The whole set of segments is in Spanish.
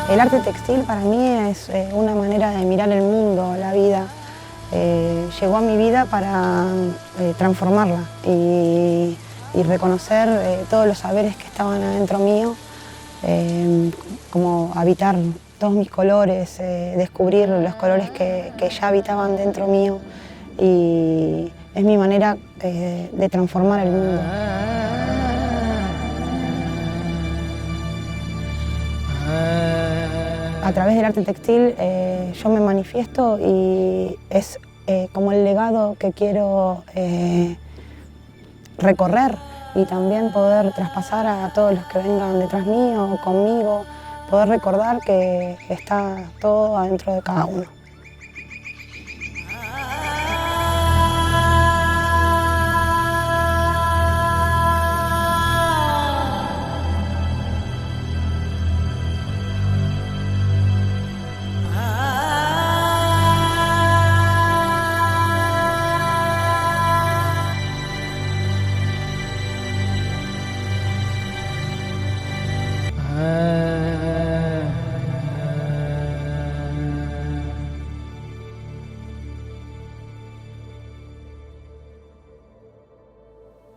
El arte textil para mí es una manera de mirar el mundo, la vida. Llegó a mi vida para transformarla y reconocer todos los saberes que estaban adentro mío, como habitar todos mis colores, descubrir los colores que ya habitaban dentro mío, y es mi manera de transformar el mundo. A través del arte textil yo me manifiesto y es como el legado que quiero recorrer y también poder traspasar a todos los que vengan detrás mío, conmigo, poder recordar que está todo adentro de cada uno.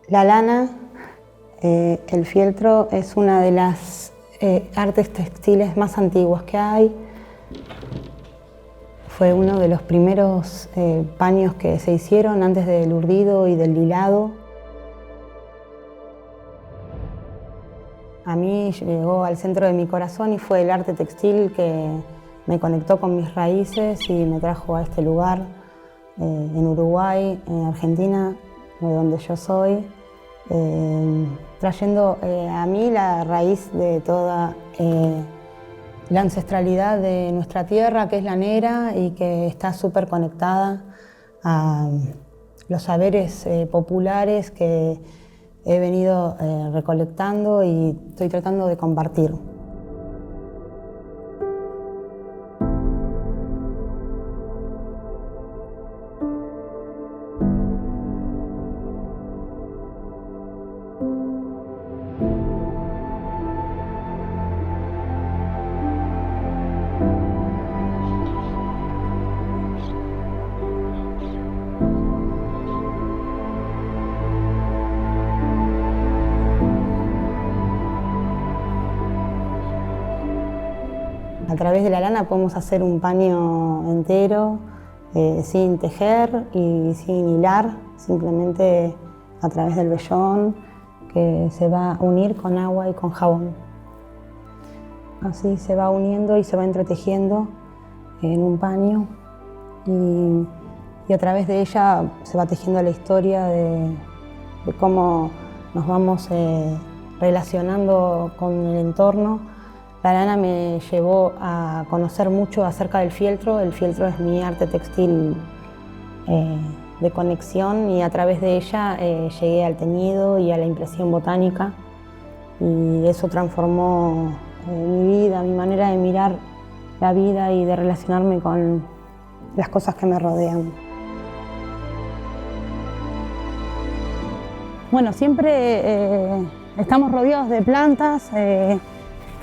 La lana, el fieltro, es una de las artes textiles más antiguas que hay. Fue uno de los primeros paños que se hicieron antes del urdido y del hilado. A mí llegó al centro de mi corazón y fue el arte textil que me conectó con mis raíces y me trajo a este lugar, en Uruguay, en Argentina, de donde yo soy. Trayendo a mí la raíz de toda la ancestralidad de nuestra tierra, que es la negra y que está súper conectada a los saberes populares que he venido recolectando y estoy tratando de compartir. A través de la lana podemos hacer un paño entero, sin tejer y sin hilar, simplemente a través del vellón, que se va a unir con agua y con jabón. Así se va uniendo y se va entretejiendo en un paño, y a través de ella se va tejiendo la historia de cómo nos vamos relacionando con el entorno. La lana me llevó a conocer mucho acerca del fieltro. El fieltro es mi arte textil de conexión, y a través de ella llegué al teñido y a la impresión botánica, y eso transformó mi vida, mi manera de mirar la vida y de relacionarme con las cosas que me rodean. Bueno, siempre estamos rodeados de plantas.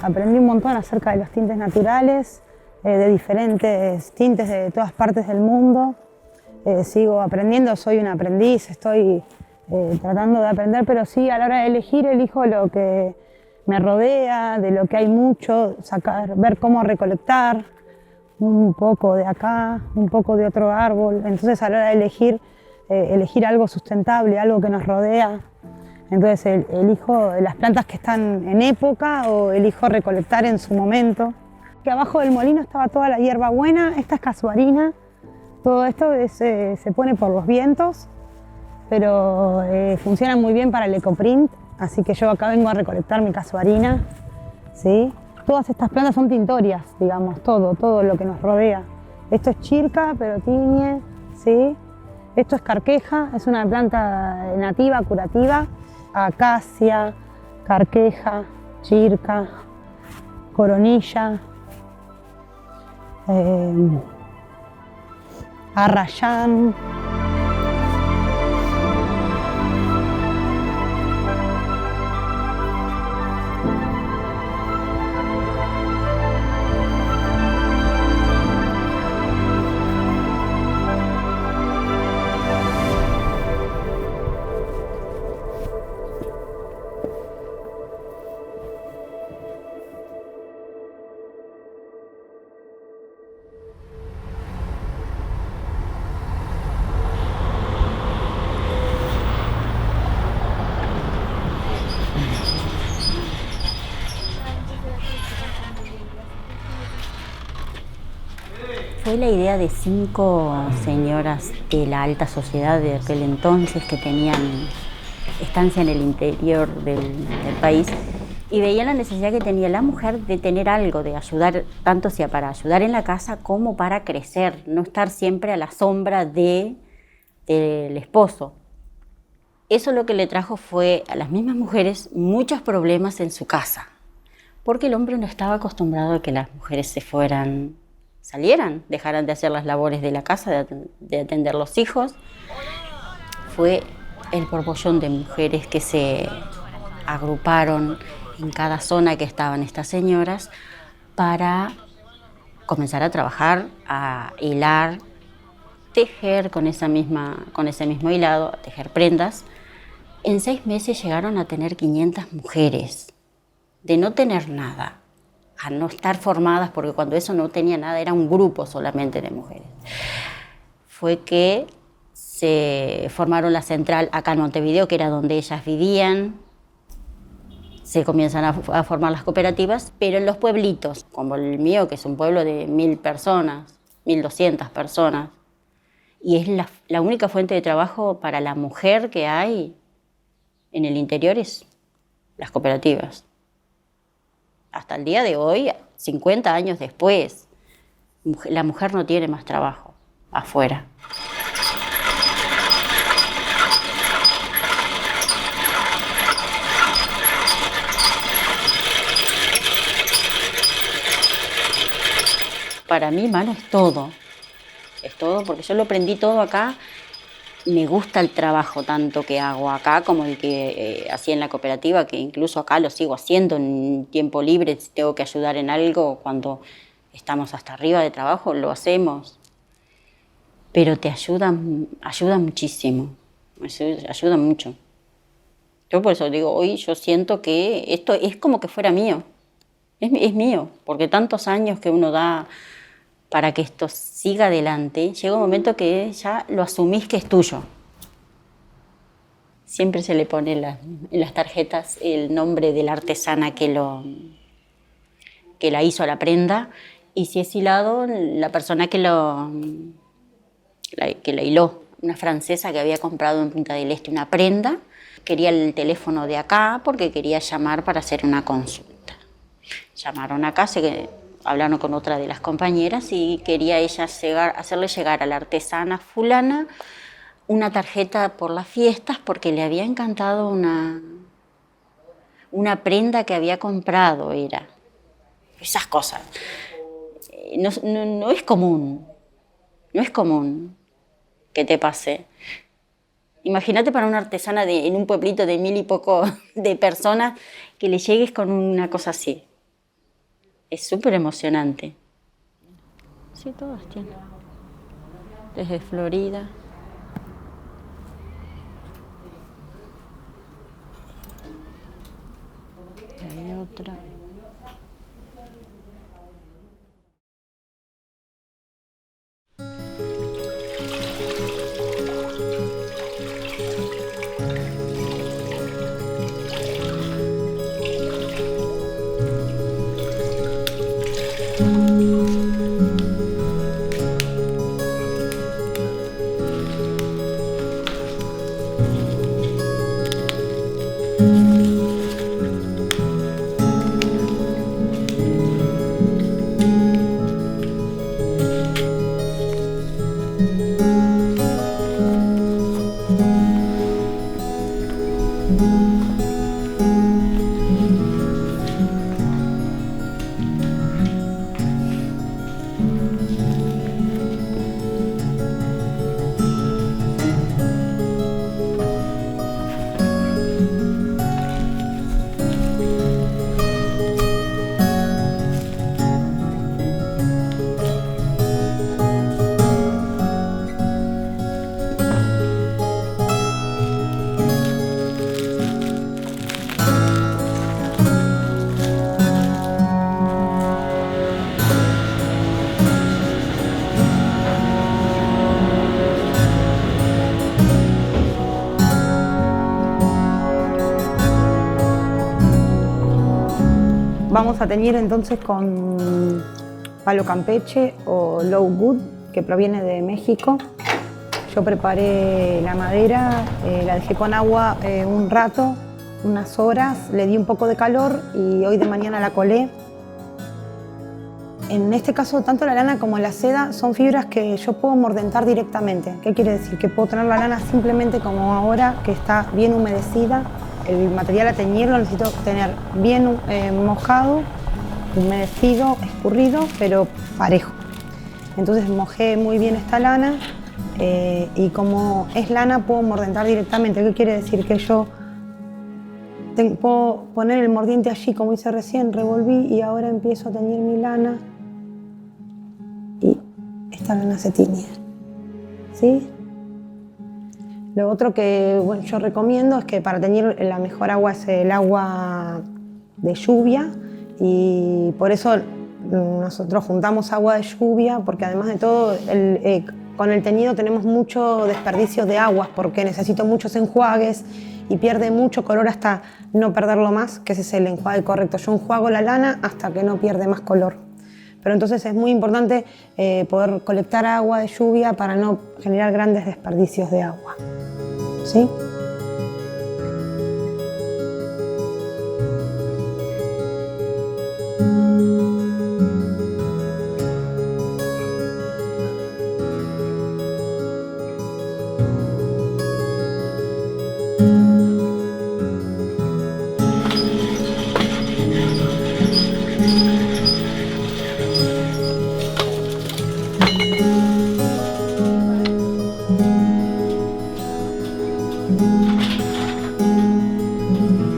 Aprendí un montón acerca de los tintes naturales, de diferentes tintes de todas partes del mundo. Sigo aprendiendo, soy un aprendiz, estoy tratando de aprender, pero sí, a la hora de elegir, elijo lo que me rodea, de lo que hay mucho, ver cómo recolectar un poco de acá, un poco de otro árbol. Entonces, a la hora de elegir algo sustentable, algo que nos rodea. Entonces elijo las plantas que están en época o elijo recolectar en su momento. Que abajo del molino estaba toda la hierbabuena, esta es casuarina. Todo esto se pone por los vientos, pero funciona muy bien para el ecoprint, así que yo acá vengo a recolectar mi casuarina, ¿sí? Todas estas plantas son tintorias, digamos, todo lo que nos rodea. Esto es chirca, pero tiñe, ¿sí? Esto es carqueja, es una planta nativa, curativa. Acacia, carqueja, chirca, coronilla, arrayán. Fue la idea de 5 señoras de la alta sociedad de aquel entonces que tenían estancia en el interior del país y veían la necesidad que tenía la mujer de tener algo, de ayudar, tanto sea para ayudar en la casa como para crecer, no estar siempre a la sombra del esposo. Eso lo que le trajo fue a las mismas mujeres muchos problemas en su casa, porque el hombre no estaba acostumbrado a que las mujeres salieran, dejaran de hacer las labores de la casa, de atender los hijos. Fue el borbollón de mujeres que se agruparon en cada zona que estaban estas señoras para comenzar a trabajar, a hilar, tejer con ese mismo hilado, tejer prendas. En 6 meses llegaron a tener 500 mujeres, de no tener nada, a no estar formadas, porque cuando eso no tenía nada, era un grupo solamente de mujeres. Fue que se formaron la central acá en Montevideo, que era donde ellas vivían. Se comienzan a formar las cooperativas, pero en los pueblitos, como el mío, que es un pueblo de 1000 personas, 1200 personas, y es la única fuente de trabajo para la mujer que hay en el interior, es las cooperativas. Hasta el día de hoy, 50 años después, la mujer no tiene más trabajo afuera. Para mí, mano, es todo porque yo lo aprendí todo acá. Me gusta el trabajo tanto que hago acá como el que hacía en la cooperativa, que incluso acá lo sigo haciendo en tiempo libre. Si tengo que ayudar en algo, cuando estamos hasta arriba de trabajo, lo hacemos. Pero te ayuda muchísimo, ayuda mucho. Yo por eso digo, hoy yo siento que esto es como que fuera mío, es mío, porque tantos años que uno da para que esto siga adelante, llega un momento que ya lo asumís que es tuyo. Siempre se le pone en las tarjetas el nombre de la artesana que la hizo a la prenda, y si es hilado, la persona que la hiló, una francesa que había comprado en Punta del Este una prenda, quería el teléfono de acá porque quería llamar para hacer una consulta. Llamaron acá, hablaron con otra de las compañeras y quería ella hacerle llegar a la artesana fulana una tarjeta por las fiestas porque le había encantado una prenda que había comprado. Era esas cosas. No es común, no es común que te pase. Imagínate para una artesana en un pueblito de 1000 y poco de personas que le llegues con una cosa así. Es súper emocionante. Sí, todas tienen. Desde Florida. Hay otra. Vamos a teñir entonces palo campeche o low wood, que proviene de México. Yo preparé la madera, la dejé con agua un rato, unas horas, le di un poco de calor y hoy de mañana la colé. En este caso, tanto la lana como la seda son fibras que yo puedo mordentar directamente. ¿Qué quiere decir? Que puedo tener la lana simplemente como ahora, que está bien humedecida. El material a teñirlo necesito tener bien mojado, humedecido, escurrido, pero parejo. Entonces mojé muy bien esta lana y como es lana puedo mordentar directamente. ¿Qué quiere decir? Que yo puedo poner el mordiente allí, como hice recién, revolví y ahora empiezo a teñir mi lana. Y esta lana se tiñe, ¿sí? Lo otro que bueno, yo recomiendo es que para teñir la mejor agua es el agua de lluvia y por eso nosotros juntamos agua de lluvia porque además de todo con el teñido tenemos mucho desperdicio de aguas porque necesito muchos enjuagues y pierde mucho color hasta no perderlo más, que ese es el enjuague correcto. Yo enjuago la lana hasta que no pierde más color. Pero entonces es muy importante poder colectar agua de lluvia para no generar grandes desperdicios de agua. ¿Sí?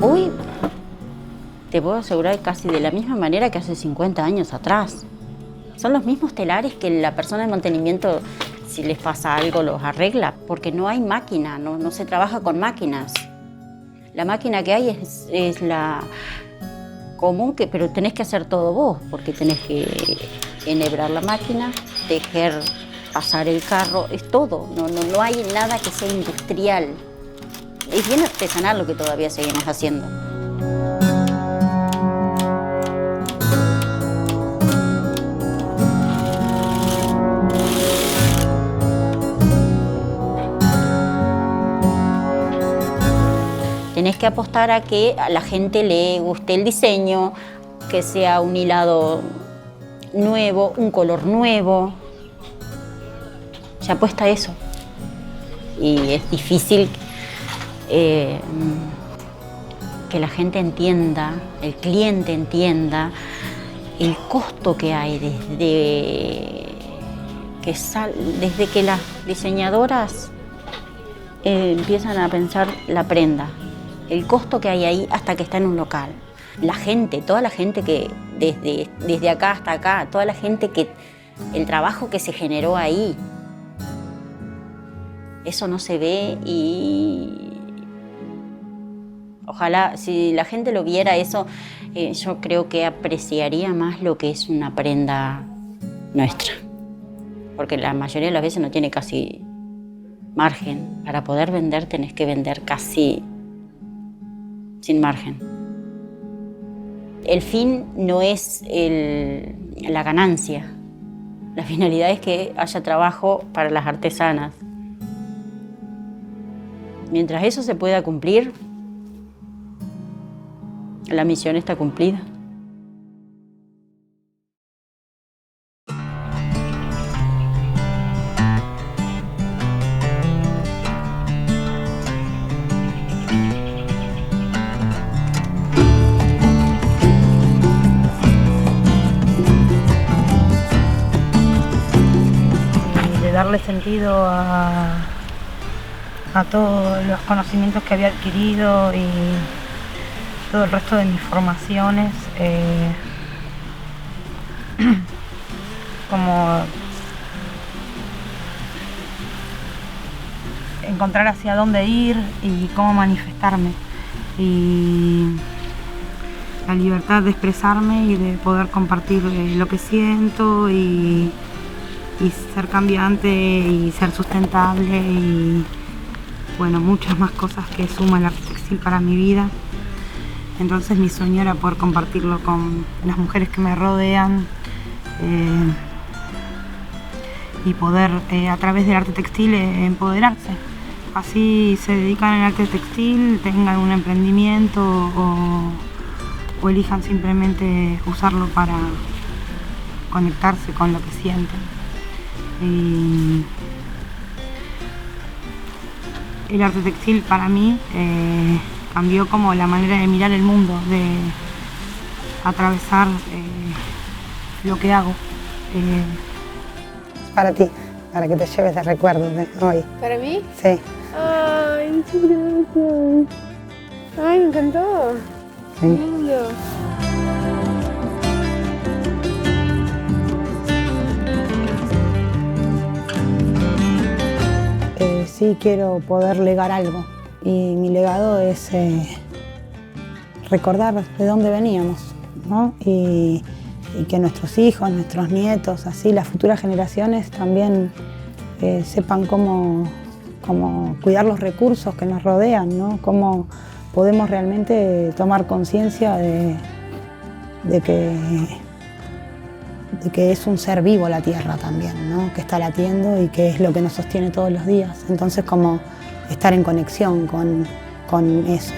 Hoy te puedo asegurar casi de la misma manera que hace 50 años atrás. Son los mismos telares que la persona de mantenimiento, si les pasa algo, los arregla, porque no hay máquina, no se trabaja con máquinas. La máquina que hay es la común, pero tenés que hacer todo vos, porque tenés que enhebrar la máquina, tejer, pasar el carro, es todo. No hay nada que sea industrial. Es bien artesanal lo que todavía seguimos haciendo. Tenés que apostar a que a la gente le guste el diseño, que sea un hilado nuevo, un color nuevo. Se apuesta a eso. Y es difícil que la gente entienda, el cliente entienda el costo que hay desde que las diseñadoras empiezan a pensar la prenda, el costo que hay ahí hasta que está en un local. La gente, toda la gente que desde acá hasta acá, toda la gente el trabajo que se generó ahí, eso no se ve y ojalá, si la gente lo viera eso, yo creo que apreciaría más lo que es una prenda nuestra. Porque la mayoría de las veces no tiene casi margen. Para poder vender tenés que vender casi sin margen. El fin no es la ganancia. La finalidad es que haya trabajo para las artesanas. Mientras eso se pueda cumplir, la misión está cumplida. Y de darle sentido a todos los conocimientos que había adquirido y todo el resto de mis formaciones, como encontrar hacia dónde ir y cómo manifestarme y la libertad de expresarme y de poder compartir lo que siento y ser cambiante y ser sustentable y bueno, muchas más cosas que suma el arte textil para mi vida. Entonces mi sueño era poder compartirlo con las mujeres que me rodean y poder a través del arte textil empoderarse. Así se dedican al arte textil, tengan un emprendimiento o elijan simplemente usarlo para conectarse con lo que sienten. Y el arte textil para mí cambió como la manera de mirar el mundo, de atravesar lo que hago. Para ti, para que te lleves de recuerdo de hoy. ¿Para mí? Sí. Ay, muchas gracias. Ay, me encantó. Sí. Lindo. Sí quiero poder legar algo y mi legado es recordar de dónde veníamos, ¿no? Y que nuestros hijos, nuestros nietos, así las futuras generaciones también sepan cómo cuidar los recursos que nos rodean, ¿no? Cómo podemos realmente tomar conciencia de que es un ser vivo la tierra también, ¿no? Que está latiendo y que es lo que nos sostiene todos los días. Entonces, como estar en conexión con eso.